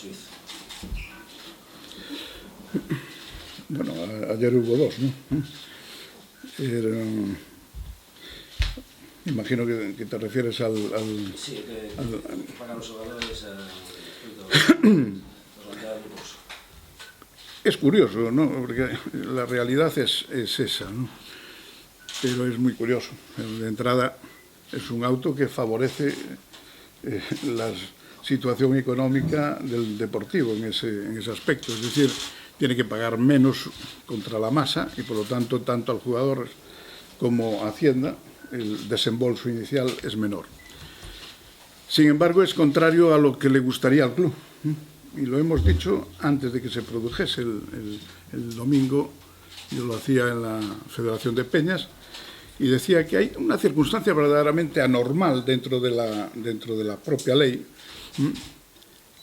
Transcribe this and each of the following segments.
suizo. Bueno, ayer hubo dos, ¿no? Imagino que te refieres al... Sí, que pagan los jugadores los. Es curioso, ¿no? Porque la realidad es esa, ¿no? Pero es muy curioso. De entrada, es un auto que favorece la situación económica del deportivo en ese aspecto. Es decir, tiene que pagar menos contra la masa y, por lo tanto al jugador como Hacienda, el desembolso inicial es menor. Sin embargo, es contrario a lo que le gustaría al club. Y lo hemos dicho antes de que se produjese. El domingo yo lo hacía en la Federación de Peñas y decía que hay una circunstancia verdaderamente anormal dentro de la propia ley,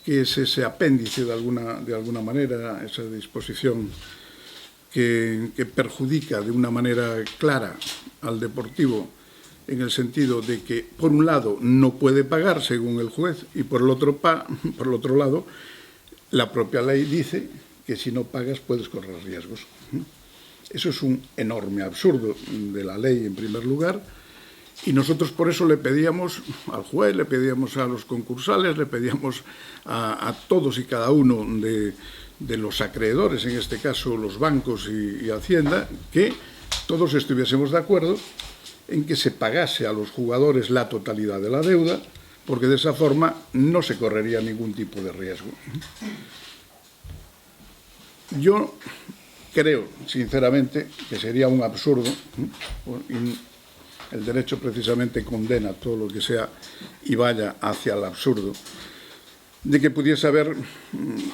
que es ese apéndice de alguna manera, esa disposición que perjudica de una manera clara al deportivo, en el sentido de que, por un lado, no puede pagar según el juez y por el otro lado, la propia ley dice que si no pagas puedes correr riesgos. Eso es un enorme absurdo de la ley, en primer lugar, y nosotros por eso le pedíamos al juez, le pedíamos a los concursales, le pedíamos a todos y cada uno de los acreedores, en este caso los bancos y Hacienda, que todos estuviésemos de acuerdo en que se pagase a los jugadores la totalidad de la deuda, porque de esa forma no se correría ningún tipo de riesgo. Yo creo, sinceramente, que sería un absurdo, el derecho precisamente condena todo lo que sea y vaya hacia el absurdo, de que pudiese haber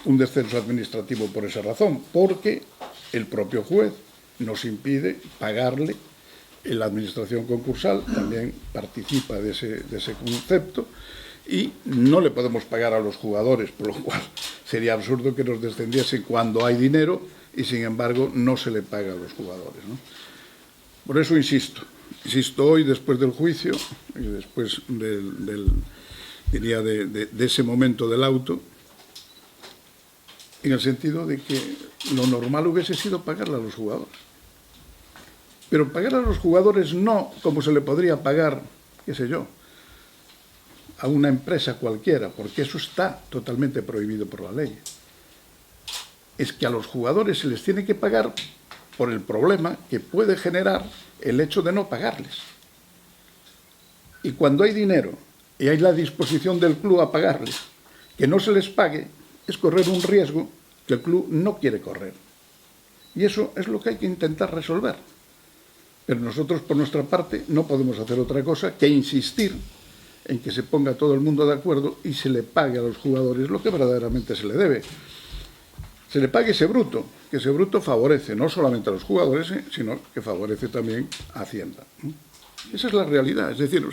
un descenso administrativo por esa razón, porque el propio juez nos impide pagarle. La administración concursal también participa de ese concepto y no le podemos pagar a los jugadores, por lo cual sería absurdo que nos descendiese cuando hay dinero y, sin embargo, no se le paga a los jugadores, ¿no? Por eso insisto hoy, después del juicio y después diría de ese momento del auto, en el sentido de que lo normal hubiese sido pagarle a los jugadores. Pero pagar a los jugadores no como se le podría pagar, qué sé yo, a una empresa cualquiera, porque eso está totalmente prohibido por la ley. Es que a los jugadores se les tiene que pagar por el problema que puede generar el hecho de no pagarles. Y cuando hay dinero y hay la disposición del club a pagarles, que no se les pague, es correr un riesgo que el club no quiere correr. Y eso es lo que hay que intentar resolver. Pero nosotros, por nuestra parte, no podemos hacer otra cosa que insistir en que se ponga todo el mundo de acuerdo y se le pague a los jugadores lo que verdaderamente se le debe. Se le pague ese bruto, que ese bruto favorece no solamente a los jugadores, sino que favorece también a Hacienda. Esa es la realidad. Es decir,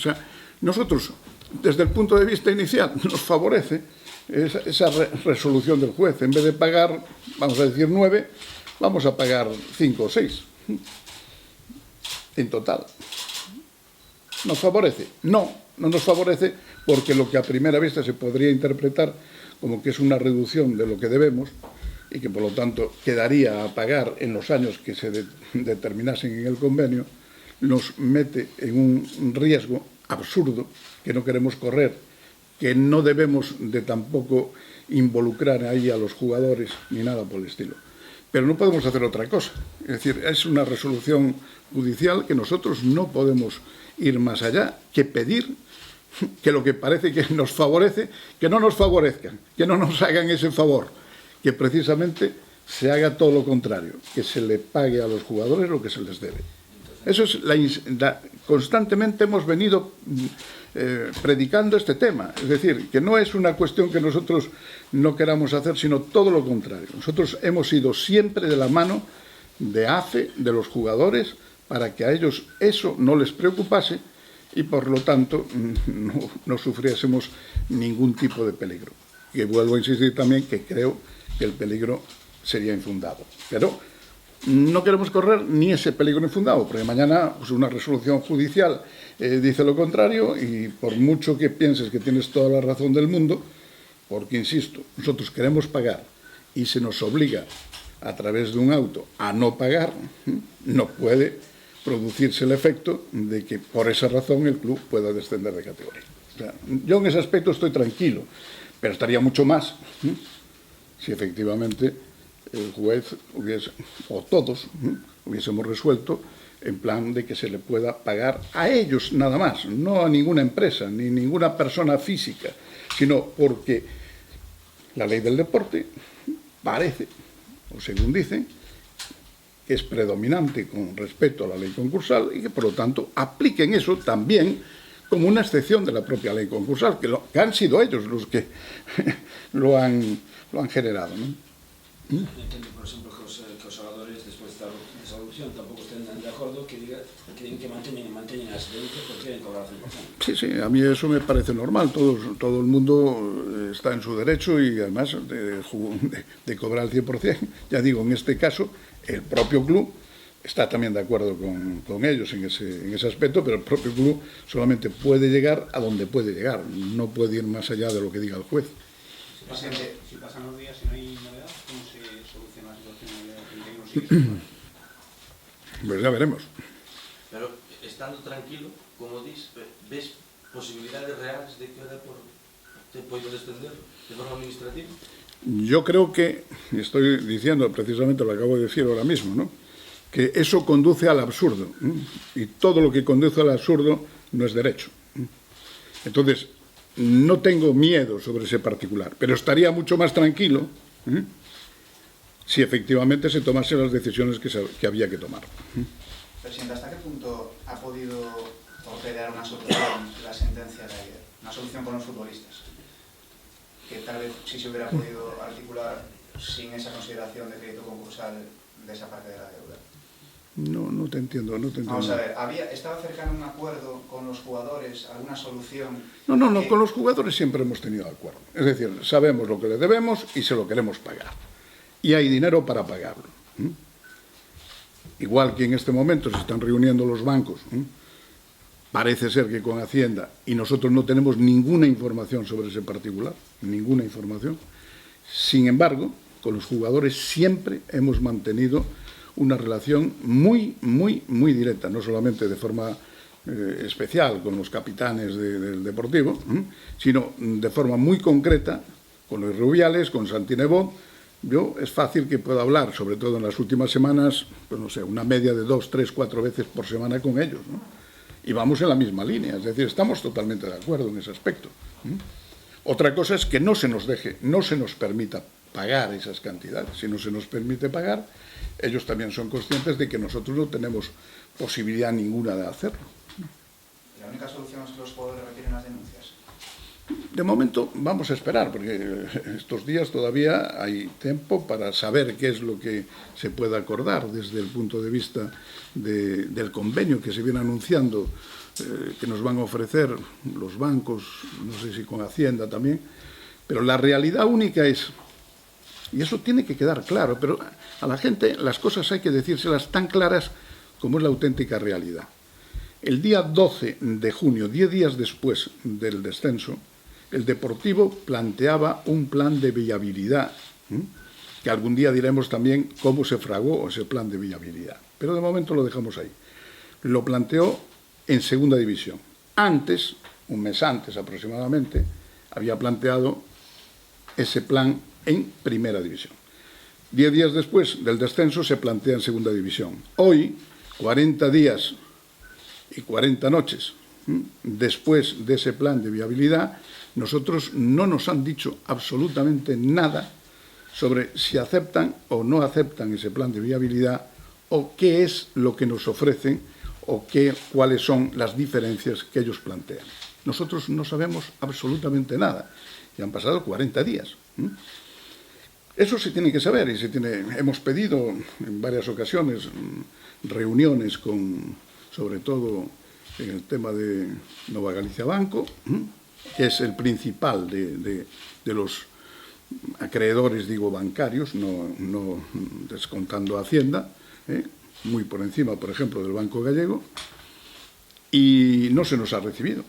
nosotros, desde el punto de vista inicial, nos favorece esa resolución del juez. En vez de pagar, vamos a decir 9, vamos a pagar 5 o 6. En total. ¿Nos favorece? No nos favorece, porque lo que a primera vista se podría interpretar como que es una reducción de lo que debemos y que por lo tanto quedaría a pagar en los años que se determinasen en el convenio, nos mete en un riesgo absurdo que no queremos correr, que no debemos de tampoco involucrar ahí a los jugadores ni nada por el estilo. Pero no podemos hacer otra cosa. Es decir, es una resolución judicial que nosotros no podemos ir más allá que pedir que lo que parece que nos favorece, que no nos favorezcan, que no nos hagan ese favor, que precisamente se haga todo lo contrario, que se le pague a los jugadores lo que se les debe. Eso es constantemente hemos venido predicando este tema. Es decir, que no es una cuestión que nosotros no queramos hacer, sino todo lo contrario. Nosotros hemos ido siempre de la mano de AFE, de los jugadores, para que a ellos eso no les preocupase y, por lo tanto, no sufriésemos ningún tipo de peligro. Y vuelvo a insistir también que creo que el peligro sería infundado. Pero no queremos correr ni ese peligro infundado, porque mañana una resolución judicial dice lo contrario y por mucho que pienses que tienes toda la razón del mundo, porque, insisto, nosotros queremos pagar y se nos obliga a través de un auto a no pagar, no puede producirse el efecto de que por esa razón el club pueda descender de categoría. O sea, yo en ese aspecto estoy tranquilo, pero estaría mucho más si efectivamente el juez hubiese, o todos, hubiésemos resuelto en plan de que se le pueda pagar a ellos nada más, no a ninguna empresa, ni ninguna persona física, sino porque la ley del deporte parece, o según dicen, que es predominante con respecto a la ley concursal y que, por lo tanto, apliquen eso también como una excepción de la propia ley concursal, que han sido ellos los que lo han generado, ¿no? Entendo, por exemplo, que os xogadores, despois desa evolución, tampouco estén de acordo que digan que manteñen as denuncias porque queren cobrar 100%. Sí, a mí eso me parece normal. Todo el mundo está en su derecho y, además, de cobrar el 100%. Ya digo, en este caso, el propio club está también de acuerdo con ellos en ese aspecto, pero el propio club solamente puede llegar a donde puede llegar, no puede ir más allá de lo que diga el juez. Si pasan los días y no hay novedad, ¿cómo se soluciona la situación de 31 Pues ya veremos. Pero, estando tranquilo, como dis, ves posibilidades reales de que o Depor te poida descender de forma administrativa? Yo creo que, estoy diciendo, precisamente lo acabo de decir ahora mismo, ¿no?, que eso conduce al absurdo, y todo lo que conduce al absurdo no es derecho. Entonces, no tengo miedo sobre ese particular, pero estaría mucho más tranquilo si efectivamente se tomasen las decisiones que había que tomar. Presidente, ¿hasta qué punto ha podido operar una solución la sentencia de ayer? Una solución con los futbolistas, que tal vez sí se hubiera podido articular sin esa consideración de crédito concursal de esa parte de la deuda. No te entiendo. Vamos a ver, ¿estaba cercano un acuerdo con los jugadores, alguna solución? No, con los jugadores siempre hemos tenido acuerdo. Es decir, sabemos lo que le debemos y se lo queremos pagar. Y hay dinero para pagarlo. Igual que en este momento se están reuniendo los bancos, parece ser que con Hacienda, y nosotros no tenemos ninguna información sobre ese particular, ninguna información. Sin embargo, con los jugadores siempre hemos mantenido una relación muy directa, no solamente de forma especial con los capitanes del Deportivo, sino de forma muy concreta con los Rubiales, con Santi Nebot. Yo es fácil que pueda hablar, sobre todo en las últimas semanas, pues no sé, una media de 2, 3, 4 veces por semana con ellos, ¿no? Y vamos en la misma línea, es decir, estamos totalmente de acuerdo en ese aspecto. Otra cosa es que no se nos permita pagar esas cantidades. Si no se nos permite pagar, ellos también son conscientes de que nosotros no tenemos posibilidad ninguna de hacerlo. ¿La única solución es que los jugadores retiren las denuncias? De momento vamos a esperar, porque estos días todavía hay tiempo para saber qué es lo que se puede acordar desde el punto de vista del convenio que se viene anunciando, que nos van a ofrecer los bancos, no sé si con Hacienda también, pero la realidad única es, y eso tiene que quedar claro, pero a la gente las cosas hay que decírselas tan claras como es la auténtica realidad. El día 12 de junio, 10 días después del descenso, el Deportivo planteaba un plan de viabilidad, que algún día diremos también cómo se fraguó ese plan de viabilidad. Pero de momento lo dejamos ahí. Lo planteó en segunda división. Antes, un mes antes aproximadamente, había planteado ese plan en primera división. 10 días después del descenso se plantea en segunda división. Hoy, 40 días y 40 noches después de ese plan de viabilidad, nosotros no nos han dicho absolutamente nada sobre si aceptan o no aceptan ese plan de viabilidad o qué es lo que nos ofrecen o cuáles son las diferencias que ellos plantean. Nosotros no sabemos absolutamente nada y han pasado 40 días. Eso se tiene que saber y hemos pedido en varias ocasiones reuniones sobre todo en el tema de Nova Galicia Banco, que es el principal de los acreedores, digo, bancarios, no descontando Hacienda, muy por encima, por ejemplo, del Banco Gallego, y no se nos ha recibido.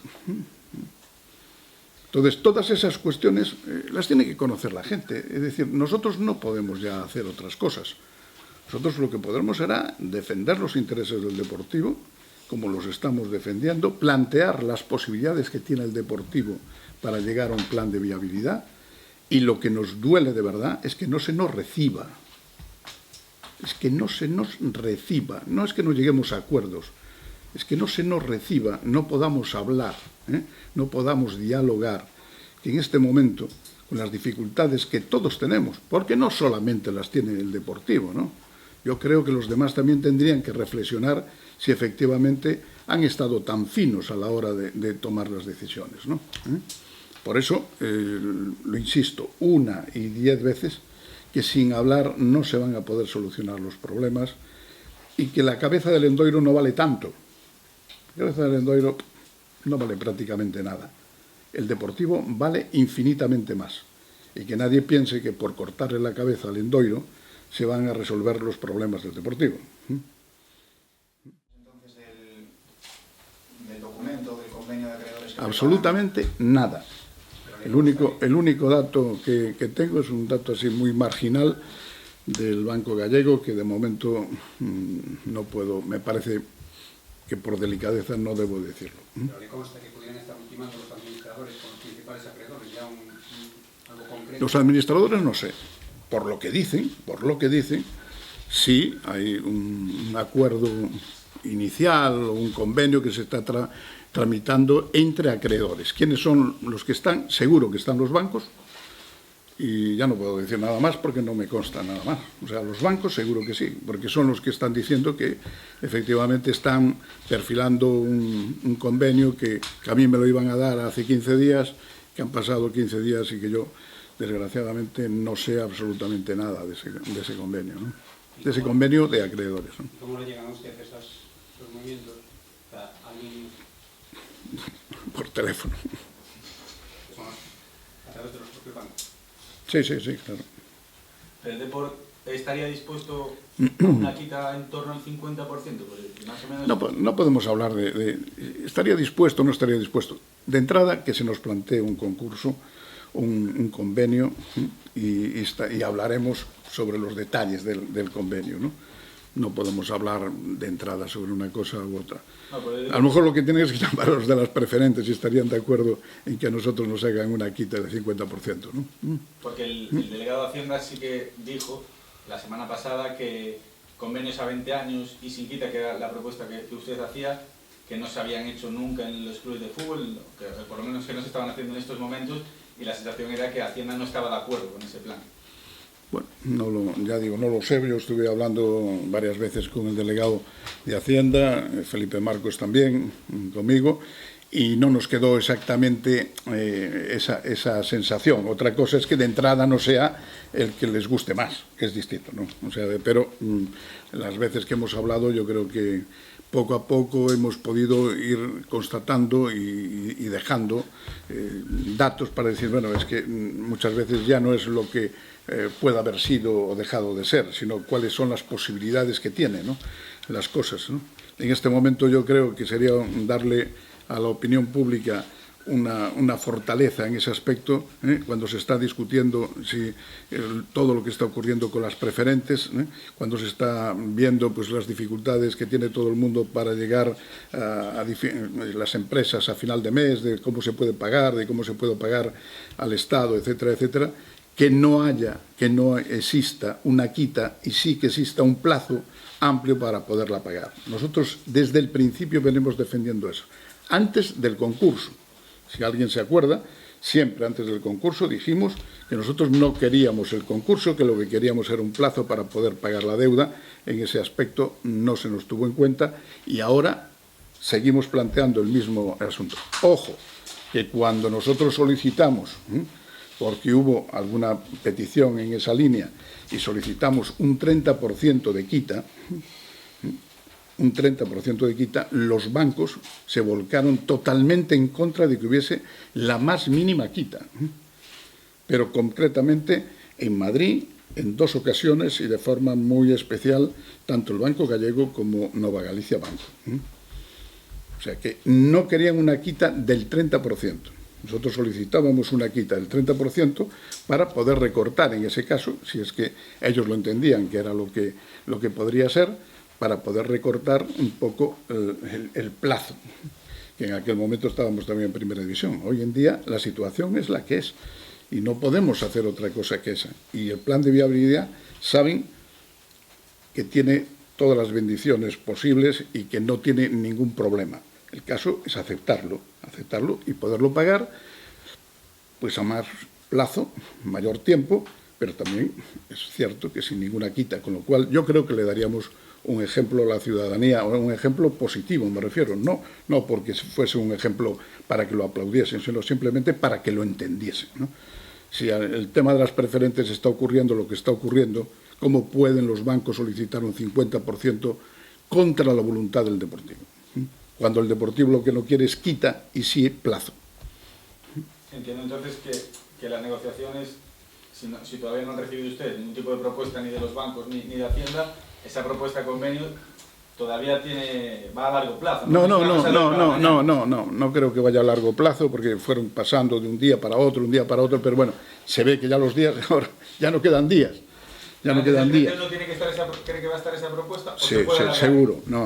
Entonces, todas esas cuestiones las tiene que conocer la gente. Es decir, nosotros no podemos ya hacer otras cosas. Nosotros lo que podemos será defender los intereses del Deportivo, como los estamos defendiendo, plantear las posibilidades que tiene el Deportivo para llegar a un plan de viabilidad, y lo que nos duele de verdad es que no se nos reciba. Es que no se nos reciba. No es que no lleguemos a acuerdos, es que no se nos reciba, no podamos hablar, no podamos dialogar, que en este momento, con las dificultades que todos tenemos, porque no solamente las tiene el Deportivo, ¿no? Yo creo que los demás también tendrían que reflexionar si efectivamente han estado tan finos a la hora de tomar las decisiones, ¿no? Por eso, lo insisto 1 y 10 veces, que sin hablar no se van a poder solucionar los problemas, y que la cabeza del Endoiro no vale tanto. La cabeza del Endoiro no vale prácticamente nada. El Deportivo vale infinitamente más. Y que nadie piense que por cortarle la cabeza al Endoiro se van a resolver los problemas del Deportivo. Entonces, del documento, del convenio de acreedores... Absolutamente nada. El único dato que tengo es un dato así muy marginal del Banco Gallego, que de momento no puedo, me parece que por delicadeza no debo decirlo. Pero le consta que pudieran estar ultimando los administradores con los principales acreedores, ya algo concreto. Los administradores no sé, por lo que dicen, sí hay un acuerdo inicial o un convenio que se está tramitando entre acreedores. ¿Quiénes son los que están? Seguro que están los bancos, y ya no puedo decir nada más porque no me consta nada más. O sea, los bancos seguro que sí, porque son los que están diciendo que efectivamente están perfilando un convenio que a mí me lo iban a dar hace 15 días, que han pasado 15 días y que yo, desgraciadamente, no sé absolutamente nada de ese convenio, ¿no? De ese convenio de acreedores, ¿no? ¿Y cómo le llegan a usted esos movimientos? O sea, ¿alguien... Por teléfono. A través de los propios bancos? Sí, claro. ¿El Depor estaría dispuesto a una quita en torno al 50%? Pues más o menos... No podemos hablar de estaría dispuesto o no estaría dispuesto. De entrada, que se nos plantee un concurso, un convenio, y hablaremos sobre los detalles del convenio, ¿no? No podemos hablar de entrada sobre una cosa u otra. A lo mejor lo que tienen es que llamar a los de las preferentes y estarían de acuerdo en que a nosotros nos hagan una quita del 50%, ¿no? Porque el delegado de Hacienda sí que dijo la semana pasada que convenios a 20 años y sin quita, que era la propuesta que usted hacía, que no se habían hecho nunca en los clubes de fútbol, que por lo menos que no se estaban haciendo en estos momentos, y la sensación era que Hacienda no estaba de acuerdo con ese plan. Bueno, no lo sé, yo estuve hablando varias veces con el delegado de Hacienda, Felipe Marcos también, conmigo, y no nos quedó exactamente esa sensación. Otra cosa es que de entrada no sea el que les guste más, que es distinto, ¿no? O sea, pero las veces que hemos hablado yo creo que poco a poco hemos podido ir constatando y dejando datos para decir, bueno, es que muchas veces ya no es lo que pueda haber sido o dejado de ser, sino cuáles son las posibilidades que tiene, ¿no?, las cosas, ¿no? En este momento yo creo que sería darle a la opinión pública una fortaleza en ese aspecto, cuando se está discutiendo todo lo que está ocurriendo con las preferentes, cuando se está viendo pues las dificultades que tiene todo el mundo para llegar a las empresas a final de mes, de cómo se puede pagar, de cómo se puede pagar al Estado, etcétera, etcétera, que no exista una quita y sí que exista un plazo amplio para poderla pagar. Nosotros desde el principio venimos defendiendo eso. Antes del concurso, si alguien se acuerda, siempre antes del concurso dijimos que nosotros no queríamos el concurso, que lo que queríamos era un plazo para poder pagar la deuda. En ese aspecto no se nos tuvo en cuenta y ahora seguimos planteando el mismo asunto. Ojo, que cuando nosotros solicitamos, porque hubo alguna petición en esa línea y solicitamos un 30% de quita, los bancos se volcaron totalmente en contra de que hubiese la más mínima quita. Pero concretamente en Madrid, en 2 ocasiones y de forma muy especial, tanto el Banco Gallego como Nova Galicia Banco. O sea que no querían una quita del 30%. Nosotros solicitábamos una quita del 30% para poder recortar en ese caso, si es que ellos lo entendían que era lo que podría ser, para poder recortar un poco el plazo, que en aquel momento estábamos también en primera división. Hoy en día la situación es la que es y no podemos hacer otra cosa que esa. Y el plan de viabilidad saben que tiene todas las bendiciones posibles y que no tiene ningún problema. El caso es aceptarlo y poderlo pagar pues a más plazo, mayor tiempo, pero también es cierto que sin ninguna quita, con lo cual yo creo que le daríamos un ejemplo a la ciudadanía, o un ejemplo positivo, me refiero, no porque fuese un ejemplo para que lo aplaudiesen, sino simplemente para que lo entendiesen, ¿no? Si el tema de las preferentes está ocurriendo lo que está ocurriendo, ¿cómo pueden los bancos solicitar un 50% contra la voluntad del Deportivo? Cuando el Deportivo lo que no quiere es quita y sí plazo. Entiendo entonces que las negociaciones, si todavía no han recibido ustedes ningún tipo de propuesta ni de los bancos ni de Hacienda, esa propuesta de convenio todavía va a largo plazo. No creo que vaya a largo plazo, porque fueron pasando de un día para otro, pero bueno, se ve que ya los días ahora ya no quedan días. Ya no quedan días. ¿No tiene que estar cree que va a estar esa propuesta? Sí,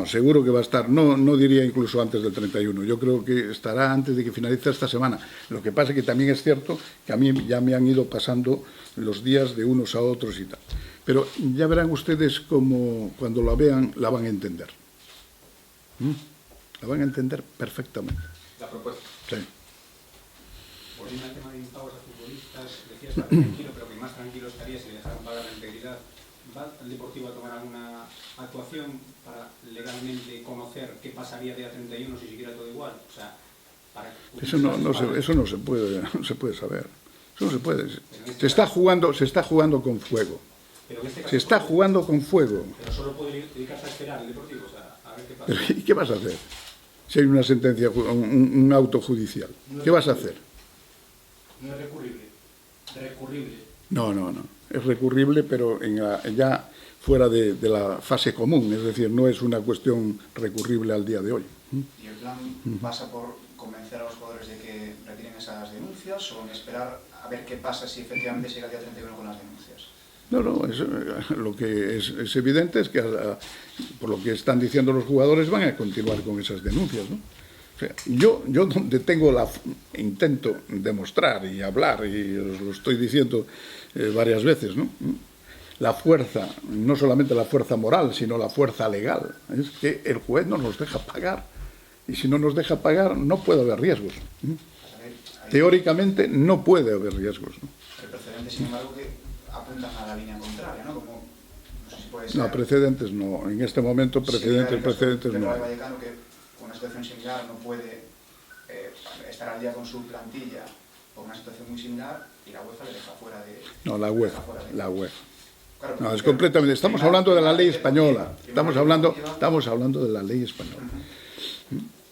seguro que va a estar. No diría incluso antes del 31. Yo creo que estará antes de que finalice esta semana. Lo que pasa es que también es cierto que a mí ya me han ido pasando los días de unos a otros y tal. Pero ya verán ustedes cómo cuando la vean la van a entender. La van a entender perfectamente. La propuesta. Sí. Volviendo al tema de impagos a futbolistas, decía estar tranquilo, pero que más tranquilo estaría si le dejaran pagar la integridad. ¿Va el Deportivo a tomar alguna actuación para legalmente conocer qué pasaría día 31 si siguiera todo igual? O sea, eso no se puede saber. Eso no se puede. Se está jugando con fuego. Pero en este caso, se está jugando con fuego. Pero solo puede dedicarse a esperar el Deportivo, o sea, a ver qué pasa. Pero, ¿y qué vas a hacer? Si hay una sentencia, un auto judicial, ¿qué vas a hacer? No es recurrible. Recurrible. No. Es recurrible, pero ya fuera de la fase común, es decir, no es una cuestión recurrible al día de hoy. ¿Y el plan pasa por convencer a los jugadores de que retiren esas denuncias o en esperar a ver qué pasa si efectivamente llega el día 31 con las denuncias? Lo que es evidente es que, por lo que están diciendo los jugadores, van a continuar con esas denuncias, ¿no? O sea, yo donde intento demostrar y hablar, y os lo estoy diciendo varias veces, ¿no? La fuerza, no solamente la fuerza moral, sino la fuerza legal, es que el juez no nos deja pagar. Y si no nos deja pagar, no puede haber riesgos. Teóricamente no puede haber riesgos, ¿no? El precedente, sin embargo, que apuntan a la línea contraria, ¿no? Como, no sé si puede ser... No, precedentes no. En este momento precedentes no. El Vallecano, que con una situación similar no puede estar al día con su plantilla por una situación muy similar y la UEFA le deja fuera de... No, la UEFA. Claro, no, es completamente... Estamos hablando de la ley española. Estamos hablando de la ley española.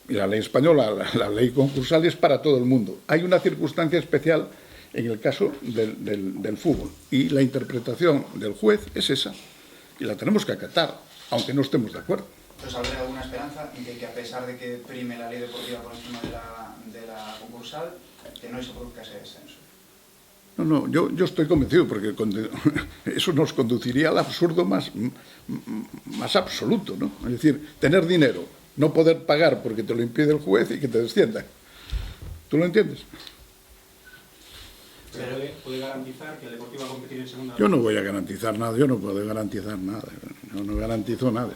Y la ley española, la ley concursal es para todo el mundo. Hay una circunstancia especial en el caso del fútbol. Y la interpretación del juez es esa. Y la tenemos que acatar, aunque no estemos de acuerdo. Entonces, ¿habría alguna esperanza en que a pesar de que prime la ley deportiva por encima de la concursal, que no se produzca ese descenso? No, yo estoy convencido, porque eso nos conduciría al absurdo más absoluto, ¿no? Es decir, tener dinero, no poder pagar porque te lo impide el juez y que te desciendan. ¿Tú lo entiendes? ¿Puede garantizar que el Deportivo va a competir en segunda? Yo no voy a garantizar nada, yo no puedo garantizar nada, no garantizo nada.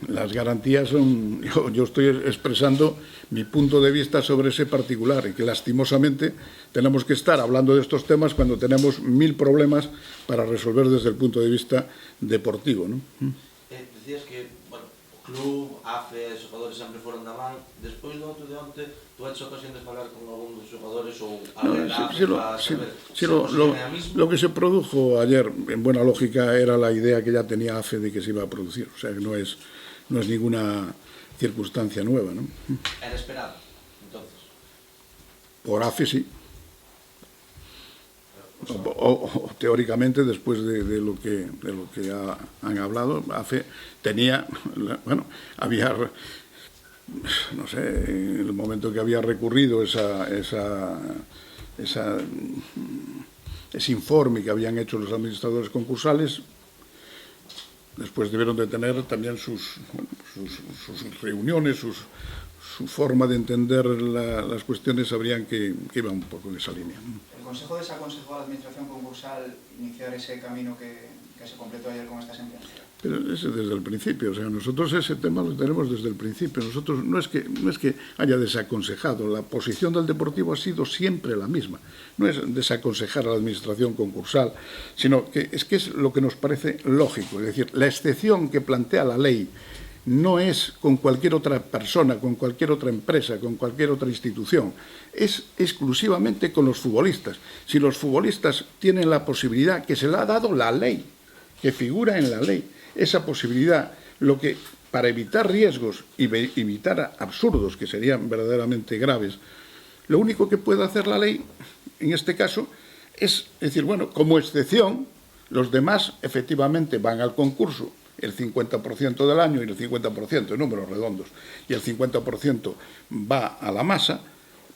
Las garantías son... Yo estoy expresando mi punto de vista sobre ese particular y que lastimosamente tenemos que estar hablando de estos temas cuando tenemos 1000 problemas para resolver desde el punto de vista deportivo, ¿no? Decías que, bueno, o club, AFE, os xogadores sempre foron da man. Despois do auto de onte, tú has ocasión de falar con algún dos xogadores ou alguén da AFE para saber lo que se produjo ayer, en buena lógica, era la idea que ya tenía AFE de que se iba a producir. O sea, que no es ninguna circunstancia nueva, ¿no? Era esperado, entonces. Por AFE, sí. O teóricamente, después de lo que han hablado, AFE tenía, bueno, había no sé, en el momento que había recurrido ese informe que habían hecho los administradores concursales, después debieron de tener también sus reuniones, su forma de entender las cuestiones, sabrían que iba un poco en esa línea. ¿El Consejo desaconsejó a la Administración concursal iniciar ese camino que se completó ayer con esta sentencia? Pero ese desde el principio, o sea, nosotros ese tema lo tenemos desde el principio. Nosotros no es que haya desaconsejado, la posición del Deportivo ha sido siempre la misma. No es desaconsejar a la Administración concursal, sino que es lo que nos parece lógico. Es decir, la excepción que plantea la ley no es con cualquier otra persona, con cualquier otra empresa, con cualquier otra institución. Es exclusivamente con los futbolistas. Si los futbolistas tienen la posibilidad que se le ha dado la ley, que figura en la ley, esa posibilidad, para evitar riesgos y evitar absurdos que serían verdaderamente graves, lo único que puede hacer la ley, en este caso, es decir, bueno, como excepción, los demás efectivamente van al concurso el 50% del año y el 50% en números redondos y el 50% va a la masa,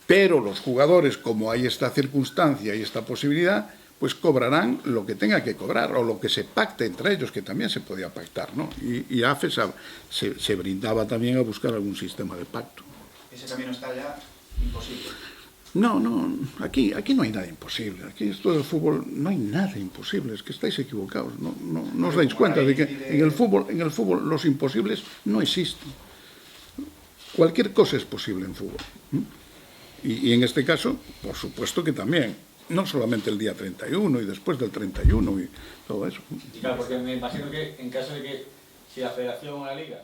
pero los jugadores, como hay esta circunstancia y esta posibilidad, pues cobrarán lo que tenga que cobrar o lo que se pacte entre ellos, que también se podía pactar, ¿no? Y AFE se brindaba también a buscar algún sistema de pacto. Ese camino está ya imposible. No, aquí no hay nada imposible. Aquí esto del fútbol no hay nada imposible, es que estáis equivocados. No os dais cuenta de que en el fútbol los imposibles no existen. Cualquier cosa es posible en fútbol. Y en este caso, por supuesto que también. No solamente el día 31 y después del 31 y todo eso. Y claro, porque me imagino que en caso de que si la Federación o la Liga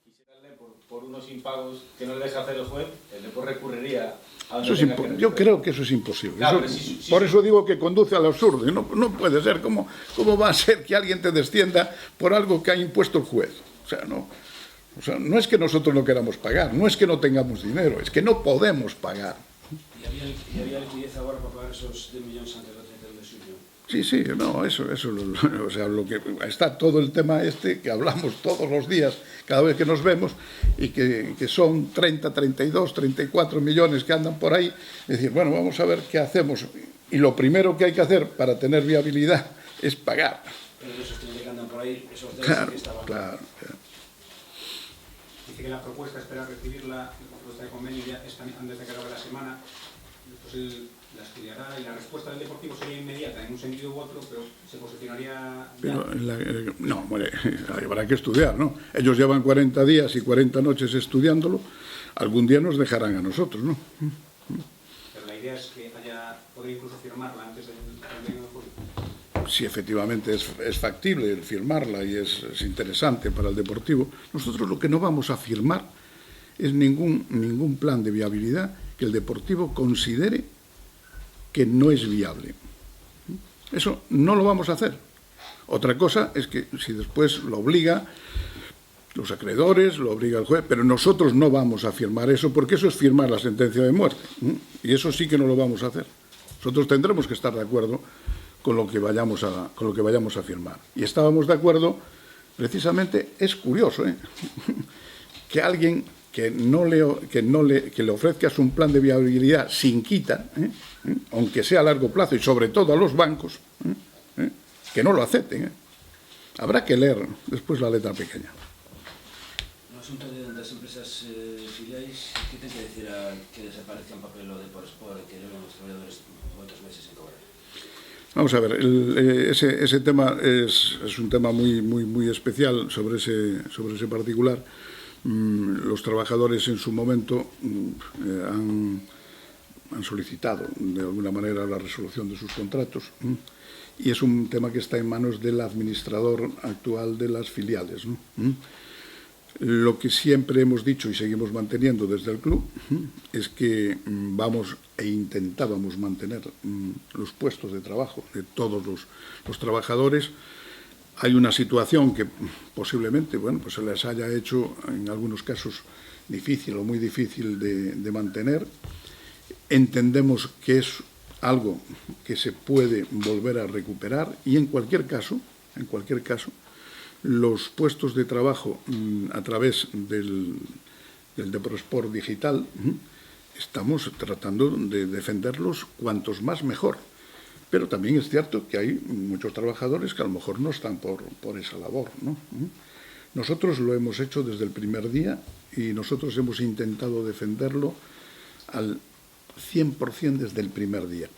quisiera el Depor por unos impagos que no le deja hacer el juez, el Depor recurriría a donde yo creo que eso es imposible. Claro, por eso digo que conduce al absurdo. No puede ser. ¿Cómo va a ser que alguien te descienda por algo que ha impuesto el juez? O sea, no es que nosotros no queramos pagar, no es que no tengamos dinero, es que no podemos pagar. ¿Y había liquidez ahora para pagar esos 10 millones antes del 31 de julio? Sí, no, eso o sea, lo que está todo el tema que hablamos todos los días, cada vez que nos vemos, y que son 30, 32, 34 millones que andan por ahí. Es decir, bueno, vamos a ver qué hacemos. Y lo primero que hay que hacer para tener viabilidad es pagar. Pero esos 30 que andan por ahí, esos 10 que estaban... Claro. Dice que la propuesta espera recibirla, la propuesta de convenio ya antes de que acabe la semana. Después él la estudiará y la respuesta del Deportivo sería inmediata en un sentido u otro, pero se posicionaría... Pero habrá que estudiar, ¿no? Ellos llevan 40 días y 40 noches estudiándolo, algún día nos dejarán a nosotros, ¿no? Pero la idea es que podría incluso firmarla antes del 31 de julio. Si efectivamente es factible el firmarla y es interesante para el Deportivo, nosotros lo que no vamos a firmar es ningún plan de viabilidad que el Deportivo considere que no es viable. Eso no lo vamos a hacer. Otra cosa es que si después lo obliga los acreedores, lo obliga el juez, pero nosotros no vamos a firmar eso, porque eso es firmar la sentencia de muerte. Y eso sí que no lo vamos a hacer. Nosotros tendremos que estar de acuerdo con lo que vayamos a firmar. Y estábamos de acuerdo, precisamente, es curioso, que alguien que le ofrezcas un plan de viabilidad sin quita, aunque sea a largo plazo, y sobre todo a los bancos, que no lo acepten. Habrá que leer después la letra pequeña. No asunto de las empresas filiales, ¿qué tiene que decir a que desaparezca un papel o de por Sport que llevan los trabajadores otros meses sin cobrar? Vamos a ver, ese tema es un tema muy especial sobre ese particular. Los trabajadores en su momento han solicitado de alguna manera la resolución de sus contratos y es un tema que está en manos del administrador actual de las filiales, ¿no? Lo que siempre hemos dicho y seguimos manteniendo desde el club es que vamos e intentábamos mantener los puestos de trabajo de todos los trabajadores. Hay una situación que posiblemente pues se les haya hecho en algunos casos difícil o muy difícil de mantener. Entendemos que es algo que se puede volver a recuperar y en cualquier caso, los puestos de trabajo a través del Deporsport digital, estamos tratando de defenderlos cuantos más mejor. Pero también es cierto que hay muchos trabajadores que a lo mejor no están por esa labor, ¿no? Nosotros lo hemos hecho desde el primer día y nosotros hemos intentado defenderlo al 100% desde el primer día.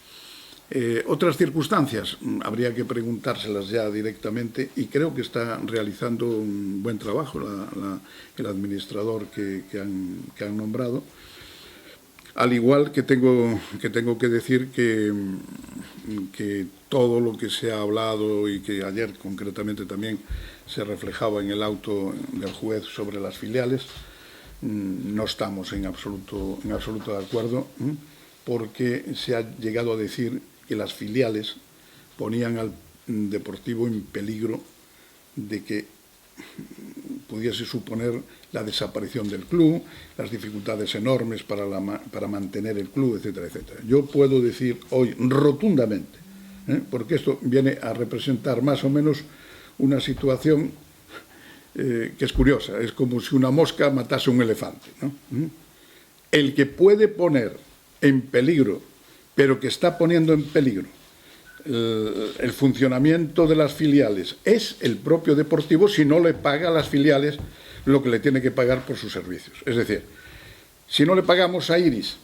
Otras circunstancias, habría que preguntárselas ya directamente y creo que está realizando un buen trabajo el administrador que han nombrado. Al igual que tengo que decir que todo lo que se ha hablado y que ayer concretamente también se reflejaba en el auto del juez sobre las filiales, no estamos en absoluto de acuerdo, porque se ha llegado a decir que las filiales ponían al Deportivo en peligro de que pudiese suponer la desaparición del club, las dificultades enormes para mantener el club, etcétera, etcétera. Yo puedo decir hoy rotundamente, porque esto viene a representar más o menos una situación que es curiosa, es como si una mosca matase a un elefante, ¿no? El que puede poner en peligro, pero que está poniendo en peligro el funcionamiento de las filiales es el propio Deportivo si no le paga a las filiales lo que le tiene que pagar por sus servicios. Es decir, si no le pagamos a Iris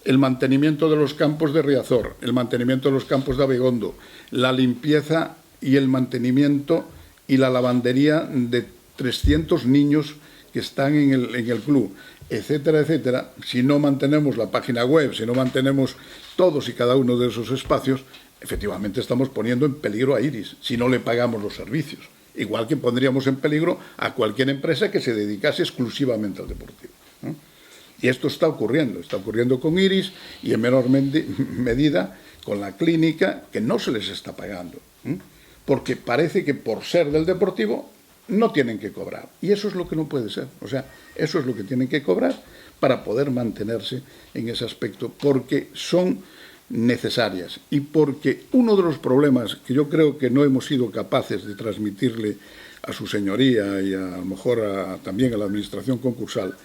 el mantenimiento de los campos de Riazor, el mantenimiento de los campos de Abegondo, la limpieza y el mantenimiento y la lavandería de 300 niños que están en el club, etcétera, etcétera, si no mantenemos la página web, si no mantenemos todos y cada uno de esos espacios, efectivamente estamos poniendo en peligro a Iris, si no le pagamos los servicios. Igual que pondríamos en peligro a cualquier empresa que se dedicase exclusivamente al Deportivo, ¿no? Y esto está ocurriendo con Iris y en menor medida con la clínica, que no se les está pagando, porque parece que por ser del Deportivo no tienen que cobrar. Y eso es lo que no puede ser. O sea, eso es lo que tienen que cobrar para poder mantenerse en ese aspecto, porque son necesarias y porque uno de los problemas que yo creo que no hemos sido capaces de transmitirle a su señoría y a lo mejor también a la administración concursal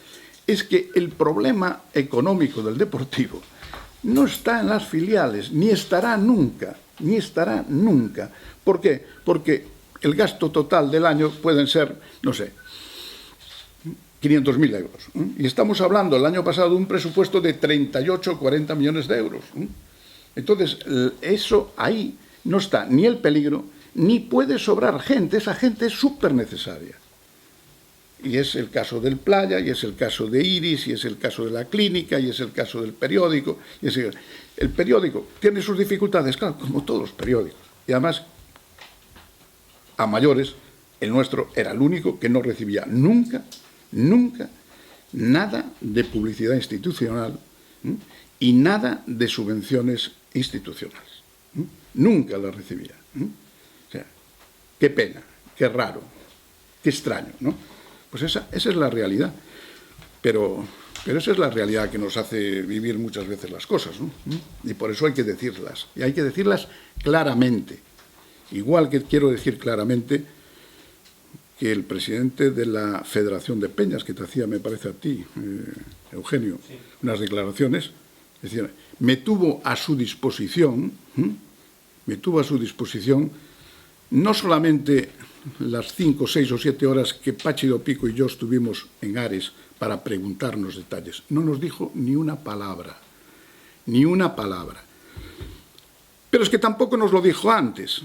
es que el problema económico del Deportivo no está en las filiales, ni estará nunca. ¿Por qué? Porque el gasto total del año pueden ser, no sé, 500.000 euros. Y estamos hablando el año pasado de un presupuesto de 38 o 40 millones de euros. Entonces, eso ahí no está ni el peligro, ni puede sobrar gente. Esa gente es súper necesaria. Y es el caso del Playa, y es el caso de Iris, y es el caso de la clínica, y es el caso del periódico. El periódico tiene sus dificultades, claro, como todos los periódicos. Y además, a mayores, el nuestro era el único que no recibía nunca nada de publicidad institucional y nada de subvenciones institucionales. Nunca la recibía. O sea, qué pena, qué raro, qué extraño, ¿no? Pues esa es la realidad. Pero esa es la realidad que nos hace vivir muchas veces las cosas, ¿no? Y por eso hay que decirlas. Y hay que decirlas claramente. Igual que quiero decir claramente que el presidente de la Federación de Peñas, que te hacía, me parece a ti, Eugenio, sí, unas declaraciones, es decir, me tuvo a su disposición no solamente las 5, 6 o 7 horas que Pachi Dopico y yo estuvimos en Ares para preguntarnos detalles, no nos dijo ni una palabra. Pero es que tampoco nos lo dijo antes.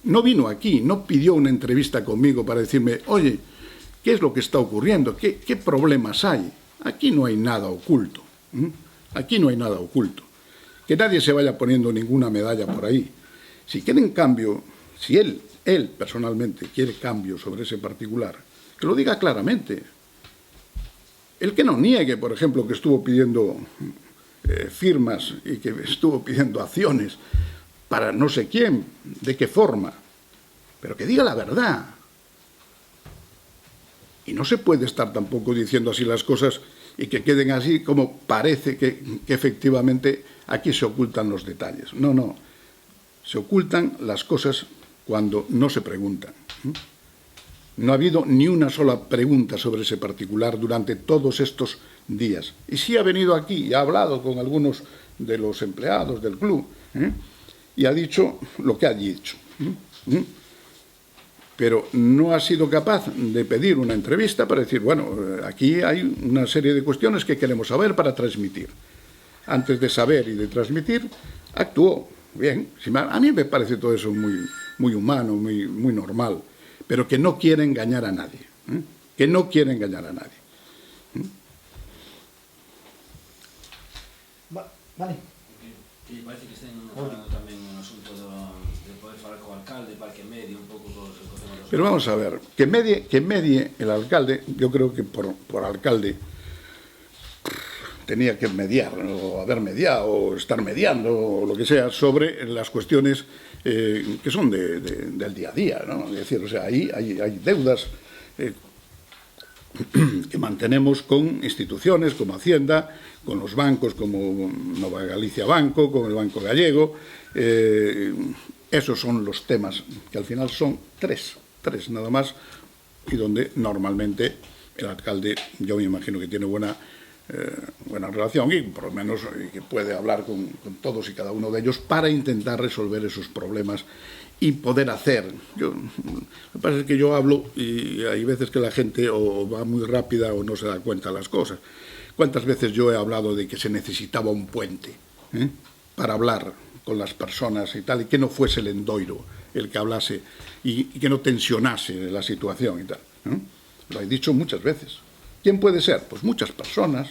No vino aquí, no pidió una entrevista conmigo para decirme, oye, ¿qué es lo que está ocurriendo? ¿Qué problemas hay? Aquí no hay nada oculto. Aquí no hay nada oculto. Que nadie se vaya poniendo ninguna medalla por ahí. Si quieren cambio, si él personalmente quiere cambio sobre ese particular, que lo diga claramente. El que no niegue, por ejemplo, que estuvo pidiendo firmas y que estuvo pidiendo acciones para no sé quién, de qué forma, pero que diga la verdad. Y no se puede estar tampoco diciendo así las cosas y que queden así como parece que efectivamente aquí se ocultan los detalles. No, se ocultan las cosas cuando no se preguntan. No ha habido ni una sola pregunta sobre ese particular durante todos estos días. Y sí ha venido aquí y ha hablado con algunos de los empleados del club, y ha dicho lo que ha dicho. Pero no ha sido capaz de pedir una entrevista para decir, bueno, aquí hay una serie de cuestiones que queremos saber para transmitir. Antes de saber y de transmitir, actuó. Bien, a mí me parece todo eso muy humano, muy normal, pero que no quiere engañar a nadie. Que no quiere engañar a nadie. Vale. E parece que estén falando tamén un asunto de poder falar co alcalde para que medie un pouco co tema dos... Pero vamos a ver, que medie el alcalde, yo creo que por alcalde tenía que mediar, o haber mediado, o estar mediando, o lo que sea, sobre las cuestiones que son del día a día, ¿no? Es decir, o sea, ahí hay deudas que mantenemos con instituciones como Hacienda, con los bancos como Nova Galicia Banco, con el Banco Gallego. Esos son los temas, que al final son tres nada más, y donde normalmente el alcalde, yo me imagino que tiene buena relación y por lo menos que puede hablar con todos y cada uno de ellos para intentar resolver esos problemas y poder hacer. Lo que pasa es que yo hablo y hay veces que la gente o va muy rápida o no se da cuenta de las cosas. ¿Cuántas veces yo he hablado de que se necesitaba un puente para hablar con las personas y tal, y que no fuese el Endoiro el que hablase y que no tensionase la situación y tal? Lo he dicho muchas veces. ¿Quién puede ser? Pues muchas personas.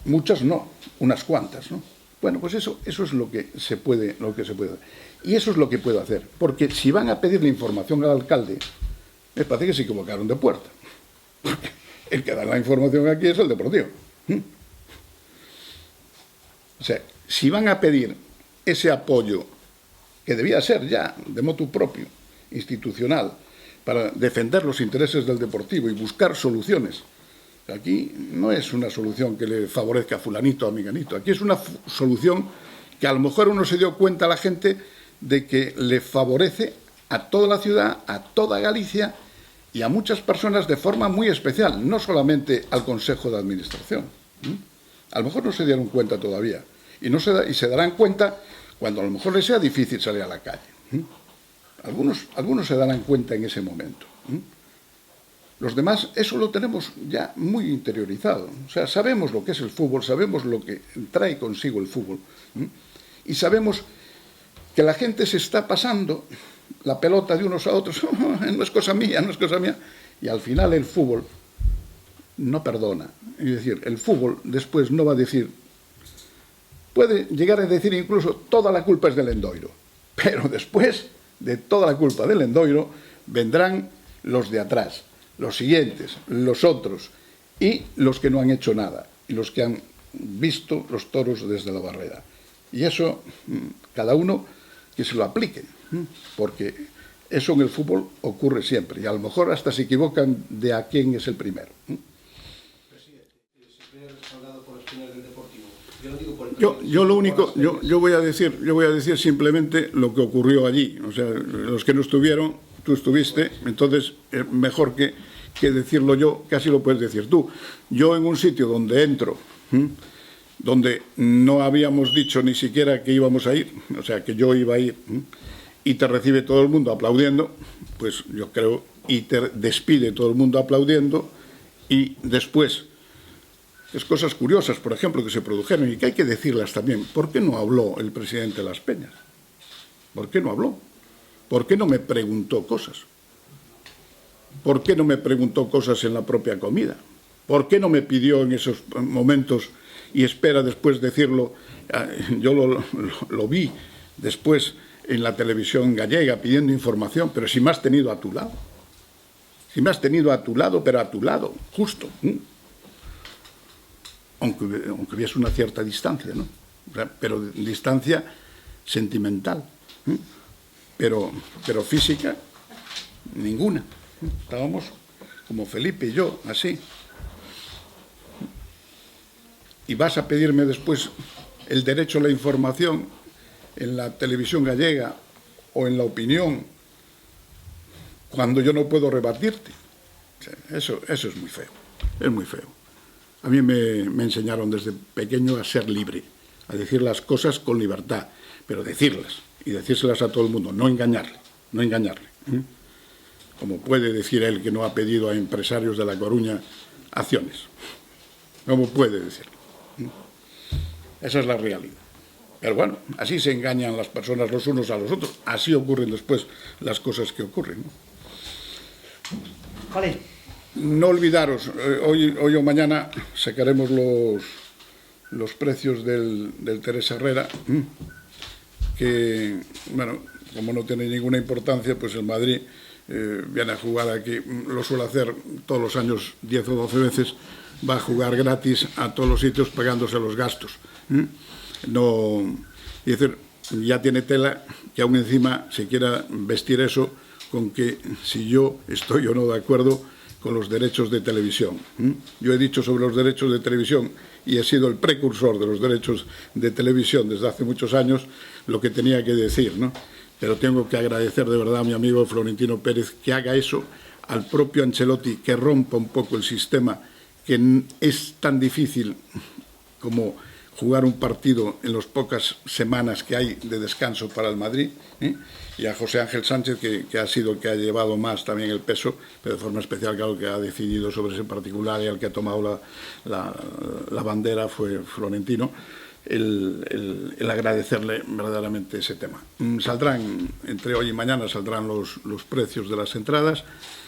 Muchas no, unas cuantas, ¿no? Bueno, pues eso es lo que se puede hacer. Y eso es lo que puedo hacer. Porque si van a pedirle información al alcalde, me parece que se equivocaron de puerta. Porque el que da la información aquí es el Deportivo. O sea, si van a pedir ese apoyo, que debía ser ya de motu propio, institucional, para defender los intereses del Deportivo y buscar soluciones. Aquí no es una solución que le favorezca a fulanito o a menganito. Aquí es una solución que a lo mejor uno se dio cuenta a la gente de que le favorece a toda la ciudad, a toda Galicia y a muchas personas de forma muy especial, no solamente al Consejo de Administración. A lo mejor no se dieron cuenta todavía y se darán cuenta cuando a lo mejor les sea difícil salir a la calle. Algunos se darán cuenta en ese momento. Los demás, eso lo tenemos ya muy interiorizado. O sea, sabemos lo que es el fútbol, sabemos lo que trae consigo el fútbol. Y sabemos que la gente se está pasando la pelota de unos a otros. No es cosa mía, no es cosa mía. Y al final el fútbol no perdona. Es decir, el fútbol después no va a decir... Puede llegar a decir incluso toda la culpa es del Endoiro. Pero después de toda la culpa del Endoiro vendrán los de atrás, los siguientes, los otros y los que no han hecho nada y los que han visto los toros desde la barrera. Y eso, cada uno que se lo aplique, porque eso en el fútbol ocurre siempre y a lo mejor hasta se equivocan de a quién es el primero. Yo voy a decir simplemente lo que ocurrió allí. O sea, los que no estuvieron, tú estuviste, entonces mejor que decirlo yo, casi lo puedes decir tú. Yo en un sitio donde entro, donde no habíamos dicho ni siquiera que íbamos a ir, o sea, que yo iba a ir, y te recibe todo el mundo aplaudiendo, pues yo creo, y te despide todo el mundo aplaudiendo, y después... Es cosas curiosas, por ejemplo, que se produjeron y que hay que decirlas también. ¿Por qué no habló el presidente Las Peñas? ¿Por qué no habló? ¿Por qué no me preguntó cosas? ¿Por qué no me preguntó cosas en la propia comida? ¿Por qué no me pidió en esos momentos y espera después decirlo? Yo lo vi después en la televisión gallega pidiendo información, pero si me has tenido a tu lado. Si me has tenido a tu lado, pero a tu lado, justo. Aunque hubiese una cierta distancia, ¿no? Pero distancia sentimental, pero física, ninguna. Estábamos como Felipe y yo, así. Y vas a pedirme después el derecho a la información en la televisión gallega o en La Opinión cuando yo no puedo rebatirte. O sea, eso es muy feo, es muy feo. A mí me enseñaron desde pequeño a ser libre, a decir las cosas con libertad, pero decirlas y decírselas a todo el mundo, no engañarle, no engañarle. Como puede decir él que no ha pedido a empresarios de La Coruña acciones. ¿Cómo puede decirlo? Esa es la realidad. Pero bueno, así se engañan las personas los unos a los otros. Así ocurren después las cosas que ocurren, ¿no? Vale. No olvidaros, hoy o mañana sacaremos los precios del Teresa Herrera, que, bueno, como no tiene ninguna importancia, pues el Madrid viene a jugar aquí, lo suele hacer todos los años 10 o 12 veces, va a jugar gratis a todos los sitios pagándose los gastos. No, es decir, ya tiene tela que aún encima se quiera vestir eso con que si yo estoy o no de acuerdo con los derechos de televisión. Yo he dicho sobre los derechos de televisión y he sido el precursor de los derechos de televisión desde hace muchos años lo que tenía que decir, ¿no? Pero tengo que agradecer de verdad a mi amigo Florentino Pérez que haga eso, al propio Ancelotti que rompa un poco el sistema, que es tan difícil como jugar un partido en las pocas semanas que hay de descanso para el Madrid, y a José Ángel Sánchez, que ha sido el que ha llevado más también el peso, pero de forma especial, claro, que ha decidido sobre ese particular y el que ha tomado la bandera fue Florentino, el agradecerle verdaderamente ese tema. Saldrán, entre hoy y mañana, saldrán los precios de las entradas,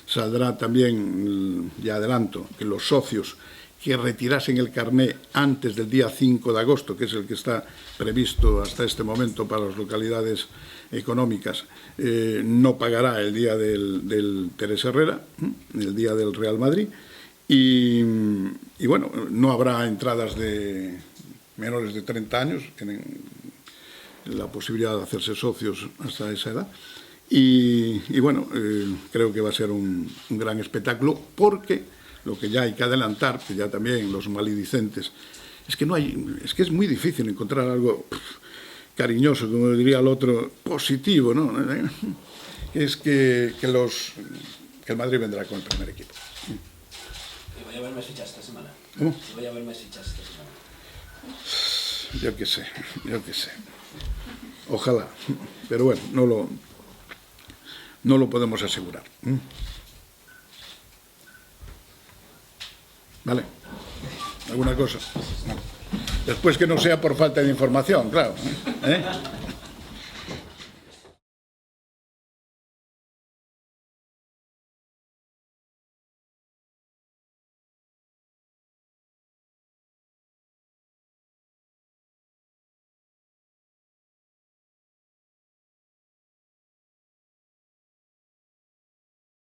saldrá también, ya adelanto, que los socios que retirasen el carné antes del día 5 de agosto, que es el que está previsto hasta este momento para las localidades económicas, no pagará el día del Teresa Herrera, el día del Real Madrid, y bueno, no habrá entradas de menores de 30 años, tienen la posibilidad de hacerse socios hasta esa edad, y bueno, creo que va a ser un gran espectáculo, porque lo que ya hay que adelantar, que ya también los maledicentes, es que es muy difícil encontrar algo cariñoso, como diría el otro, positivo, ¿no? Es que el Madrid vendrá con el primer equipo. Que vaya a haber más fichas esta semana. ¿Cómo? Que vaya a haber más fichas esta semana. Yo qué sé. Ojalá. Pero bueno, no lo podemos asegurar. ¿Vale? ¿Alguna cosa? No. Después que no sea por falta de información, claro.